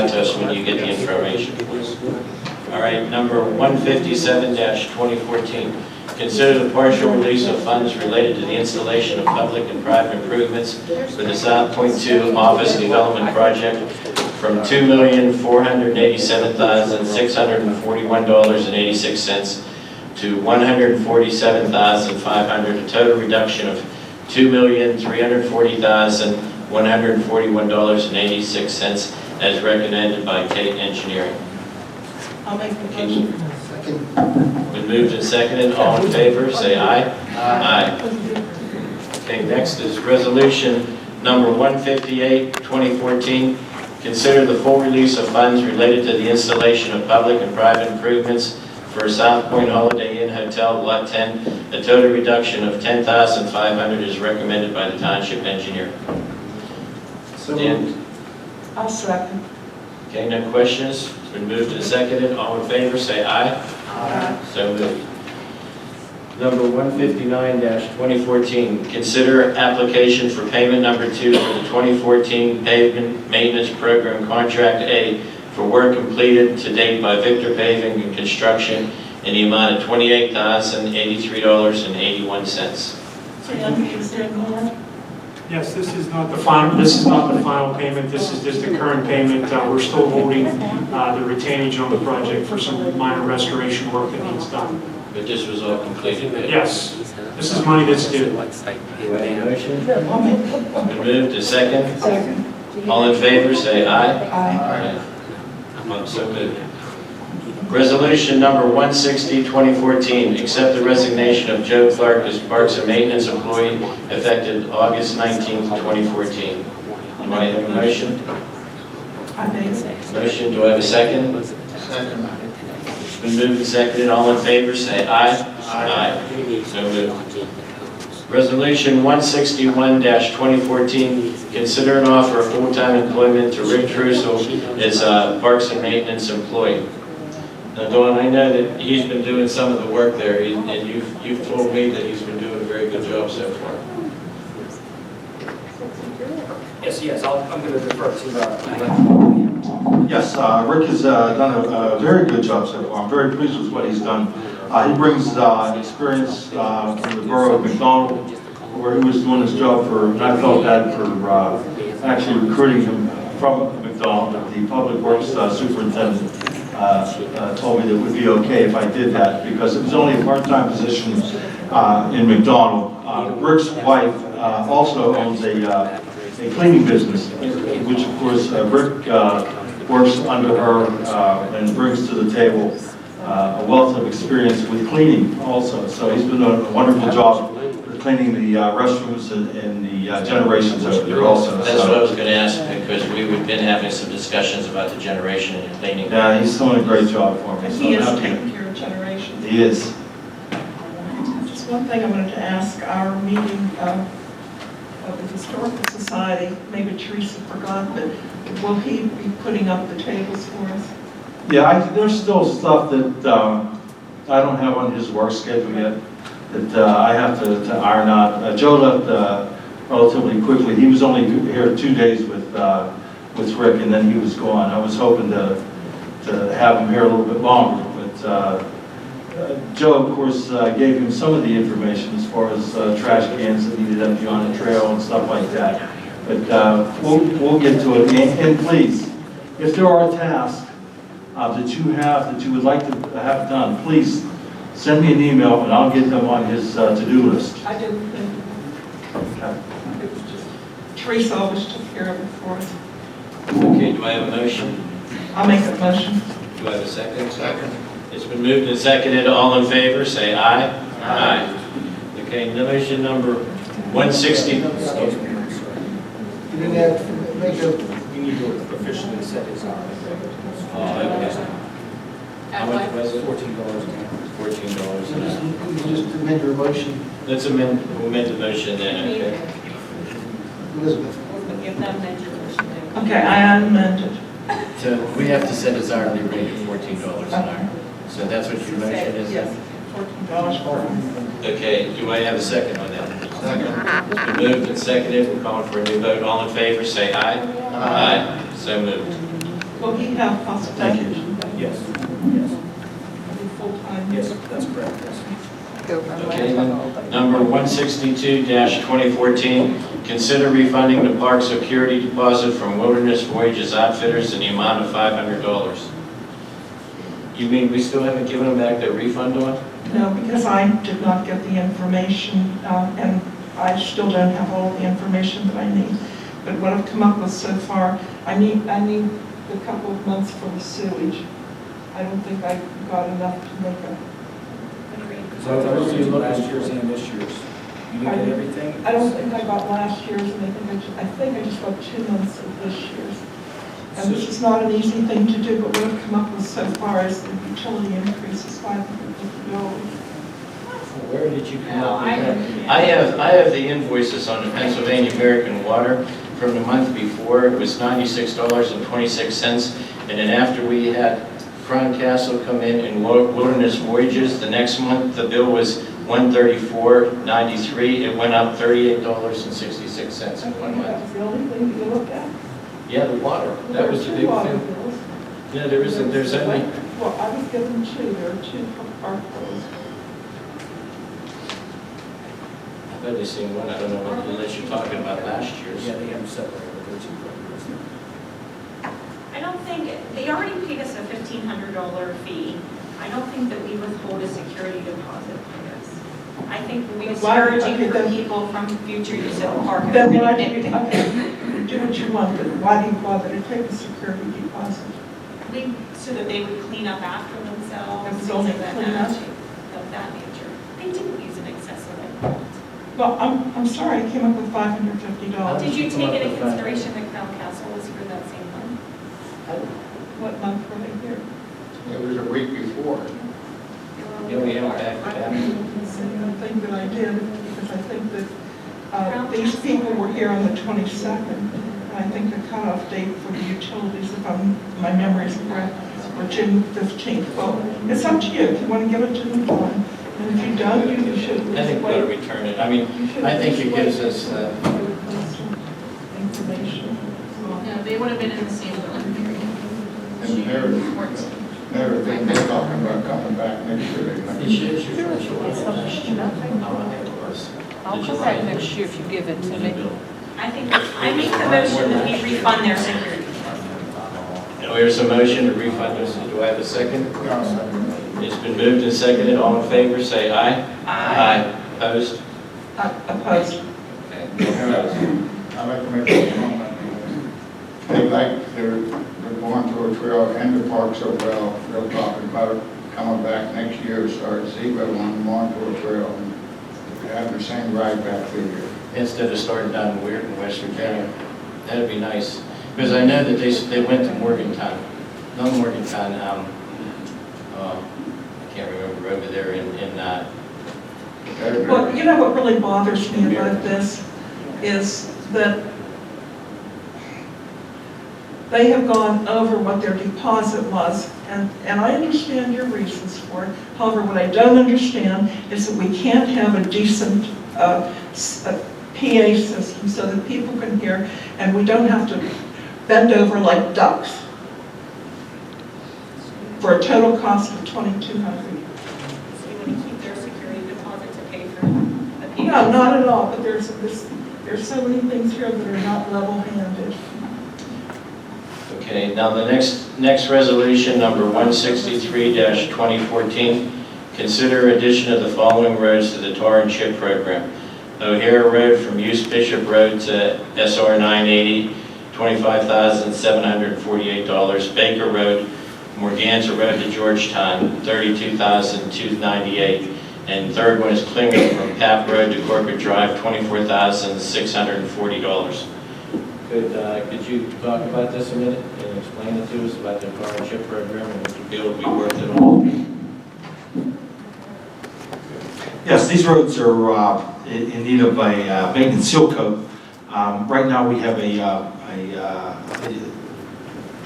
out to us when you get the information. All right, number 157-2014. Consider the partial release of funds related to the installation of public and private improvements for the South Point 2 Office Development Project from $2,487,641.86 to $147,500, a total reduction of $2,340,141.86 as recommended by Tate Engineering. I'll make the motion. Been moved and seconded. All in favor, say aye. Aye. Okay, next is resolution number 158-2014. Consider the full release of funds related to the installation of public and private improvements for South Point Holiday Inn Hotel, Lot 10. A total reduction of $10,500 is recommended by the township engineer. Dan? I'll second. Okay, no questions? It's been moved and seconded. All in favor, say aye. Aye. So moved. Number 159-2014, consider application for payment number 2 for the 2014 pavement maintenance program contract A for work completed to date by Victor Paving and Construction in the amount of $28,083.81. Is there more? Yes, this is not the final. This is not the final payment. This is just the current payment. We're still holding the retainage on the project for some minor restoration work that needs done. But this was all completed. Yes, this is money that's due. Do I have a motion? I'll make Been moved to second. second. All in favor, say aye. Aye. So moved. Resolution number 160-2014, accept the resignation of Joe Clark as Parks and Maintenance employee effective August 19th, 2014. Do I have a motion? I make it. Motion, do I have a second? Second. It's been moved and seconded. All in favor, say aye. Aye. So moved. Resolution 161-2014, consider and offer a full-time employment to Rick Trussell as a Parks and Maintenance employee. Now, Dawn, I know that he's been doing some of the work there, and you've told me that he's been doing a very good job so far. Yes, I'm going to defer to Yes, Rick has done a very good job so far. I'm very pleased with what he's done. He brings experience from the borough of McDonald, where he was doing his job for, and I felt bad for actually recruiting him from McDonald. The Public Works superintendent told me that it would be okay if I did that because it was only a part-time position in McDonald. Rick's wife also owns a cleaning business, which of course Rick works under her and brings to the table a wealth of experience with cleaning also. So he's been doing a wonderful job for cleaning the restrooms and the generations over there also. That's what I was going to ask, because we've been having some discussions about the generation and cleaning. Yeah, he's doing a great job for me. And So he is I'm happy. taking care of generations. He is. Just one thing I wanted to ask, our meeting of the Historical Society, maybe Teresa forgot, but will he be putting up the tables for us? Yeah, there's still stuff that I don't have on his work schedule yet that I have to iron out. Joe left relatively quickly. He was only here 2 days with Rick, and then he was gone. I was hoping to have him here a little bit longer, but Joe, of course, gave him some of the information as far as trash cans that needed empty on the trail and stuff like that. But we'll get to it. And please, if there are tasks that you would like to have done, please send me an email and I'll get them on his to-do list. I didn't think, Okay. it was just, Teresa always took care of it for us. Okay, do I have a motion? I'll make a motion. Do I have a second? Second. It's been moved and seconded. All in favor, say aye. Aye. Okay, motion number 160. You didn't have to make a, you need to officially set his hour. Okay. How much was it? $14. $14. You just amend your motion, Let's amend the motion then, okay? Elizabeth. Okay, I amended. So we have to set his hourly rate at $14 an hour. So that's what your motion is? Yes, $14 per hour. Okay, do I have a second on that? Second. It's been moved and seconded. We're calling for a new vote. All in favor, say aye. Aye. So moved. Will he have possible? Thank you. Yes, yes, Full-time? yes, that's correct, yes. Okay, then, number 162-2014, consider refunding the park security deposit from Wilderness Voyages Outfitters in the amount of $500. You mean we still haven't given them back their refund on? No, because I did not get the information, and I still don't have all the information that I need. But what I've come up with so far, I need a couple of months for the sewage. I don't think I got enough to make a. So those are last year's and this year's. You didn't get everything? I don't think I got last year's, and I think I just got 2 months of this year's. And this is not an easy thing to do, but what I've come up with so far is the utility increase is $550. Where did you come up with that? I have the invoices on the Pennsylvania American Water from the month before. It was $96.26, and then after we had Crown Castle come in Wilderness Voyages, the next month the bill was $134.93. It went up $38.66 in 1 That month. was the only thing you look at. Yeah, the water. That was the big Water thing. bills. Yeah, there's only. Well, I was given 2. There are 2 park bills. I've only seen one. I don't know unless you're talking about last year's. Yeah, they have them separated, they're two programs. I don't think, they already paid us a $1,500 fee. I don't think that we withhold a security deposit for this. I think we're discouraging Okay, for then- people from future use of the park. Then why do you, okay, do what you want, but why do you bother to take a security deposit? So that they would clean up after themselves. It was things only of that clean up? nature- Of that nature. They didn't use an excessive amount. Well, I'm sorry, I came up with $550. Did you take into consideration that Crown Castle was here that same month? What month were they here? It was a week before. Yeah, we have back to back. I think that I did, because I think that these people were here on the 22nd, and I think the cutoff date for the utilities, if my memory is correct, were June 15th. Well, it's up to you. If you want to give it to them, fine. And if you don't, you should. I think we ought to return it. I mean, I think it gives us, information. No, they would have been in the same billing period. And everything they're talking about coming back next year. I'll come back next year if you give it to me. I make the motion that we refund their security. There's a motion to refund us. Do I have a second? It's been moved and seconded. All in favor, say aye. Aye. Opposed? Opposed. Okay. Opposed. I'd like to make a comment. They like, they're going to a trail and the park so well. They're talking about coming back next year to start Cecil on Montour Trail and having the same ride back through here. Instead of starting down in Weird in West Virginia. That'd be nice. Because I know that they went to Morgantown. No, Morgantown, I can't remember, over there in Well, you know what really bothers me about this is that they have gone over what their deposit was, and I understand your reasons for it. However, what I don't understand is that we can't have a decent PA system so that people can hear, and we don't have to bend over like ducks for a total cost of $2,200. So you want to keep their security deposit to pay for the people? No, not at all, but there's so many things here that are not level-handed. Okay, now the next resolution, number 163-2014, consider addition of the following roads to the tar and chip program. O'Hare Road from East Bishop Road to SR 980, $25,748. Baker Road, Morganza Road to Georgetown, $32,298. And third one is Klinger from Papp Road to Corporate Drive, $24,640. Could you talk about this a minute and explain it to us about the tar and chip program and what the bill will be worth it all? Yes, these roads are in need of a maintenance seal coat. Right now, we have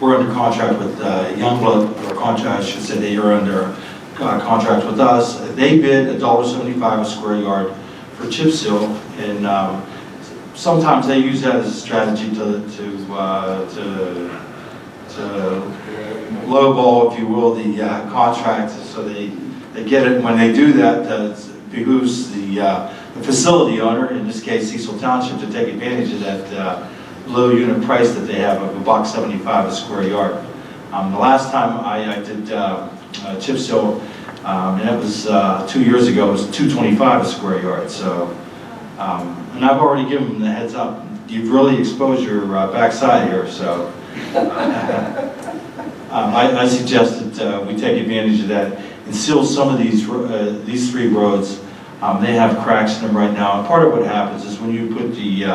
we're under contract with Youngblood, or contract, I should say, they are under contract with us. They bid $1.75 a square yard for chip seal, and sometimes they use that as a strategy to lowball, if you will, the contract, so they get it. When they do that, it behooves the facility owner, in this case Cecil Township, to take advantage of that low unit price that they have of $1.75 a square yard. The last time I did chip seal, and that was 2 years ago, it was $2.25 a square yard. So, and I've already given them the heads up. You've really exposed your backside here, so I suggest that we take advantage of that and seal some of these 3 roads. They have cracks in them right now. And part of what happens is when you put the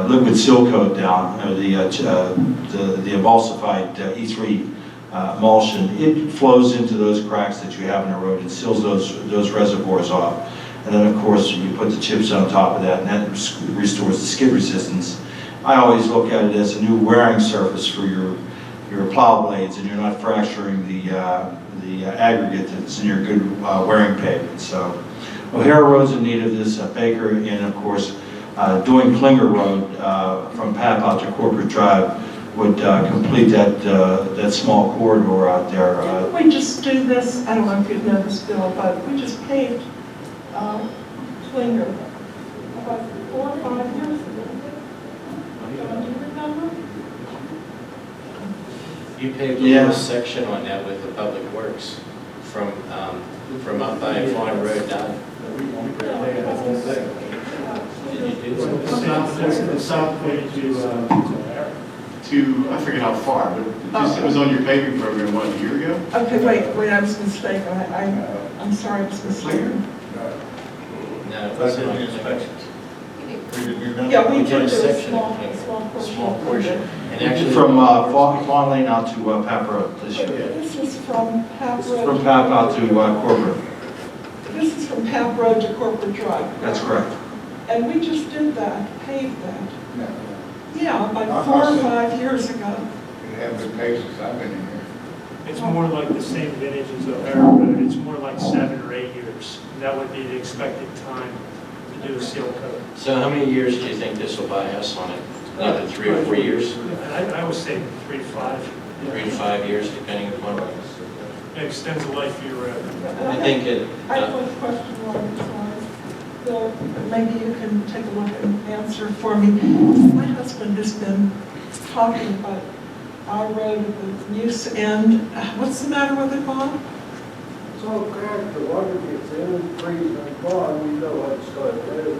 liquid seal coat down, or the emulsified E3 emulsion, it flows into those cracks that you have in the road and seals those reservoirs off. And then, of course, you put the chips on top of that, and that restores the skid resistance. I always look at it as a new wearing surface for your plow blades, and you're not fracturing the aggregate that's in your good wearing pavement. So, O'Hare Road's in need of this. Baker, and of course, doing Klinger Road from Pap out to Corporate Drive would complete that small corridor out there. Didn't we just do this? I don't know if you've know this, Bill, but we just paved Klinger about 4 or 5 years ago. John, do you remember? You paved a little section on that with the Public Works from up by Fawn Road down. Did you do that? The south way to, I forget how far, but it was on your paving program, what, a year ago? Okay, wait, I was mistaken. I'm sorry, I was mistaken. No, it wasn't on inspections. Yeah, we We did a did a section small of small portion. And actually, From Fawn Lane out to Pap Road this year. This is from Pap From Road. Pap out to Corporate. This is from Pap Road to Corporate Drive. That's correct. And we just did that, paved that. No, Yeah, about 4 or 5 years ago. it have been cases, I've been in here. It's more like the same vintage as O'Hare Road. It's more like 7 or 8 years. That would be the expected time to do a seal coat. so how many years do you think this will buy us on it? Either 3 or 4 years? I would say 3 to 5. 3 to 5 years, depending upon. It extends the life of your road. I think it. I have one question along these lines. Bill, maybe you can take a look and answer for me. My husband has been talking about our road at the Muse End. What's the matter with it, Bob? It's all cracked, the water gets in, freezes and gone, you know what it's going to do.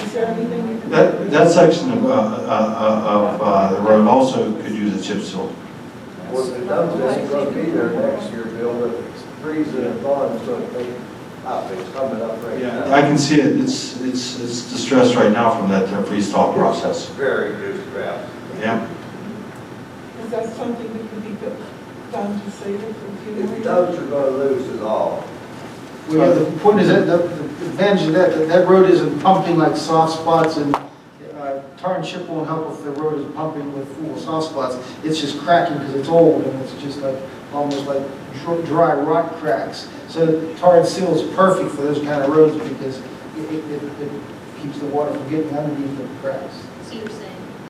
Is there anything you can do? That section of the road also could use a chip seal. Well, if it does, it's going to be there next year, Bill, if it's freezing and gone, it's going to be up, it's coming up right now. I can see it. It's distressed right now from that freeze-thaw process. Very good crap. Yeah. Is that something that could be done to save it for a few If years? it does, you're going to lose it all. Well, the point is that the advantage of that road isn't pumping like soft spots, and tar and chip won't help if the road is pumping with full soft spots. It's just cracking because it's old, and it's just like almost like dry rock cracks. So tar and seal is perfect for those kind of roads because it keeps the water from getting underneath the cracks.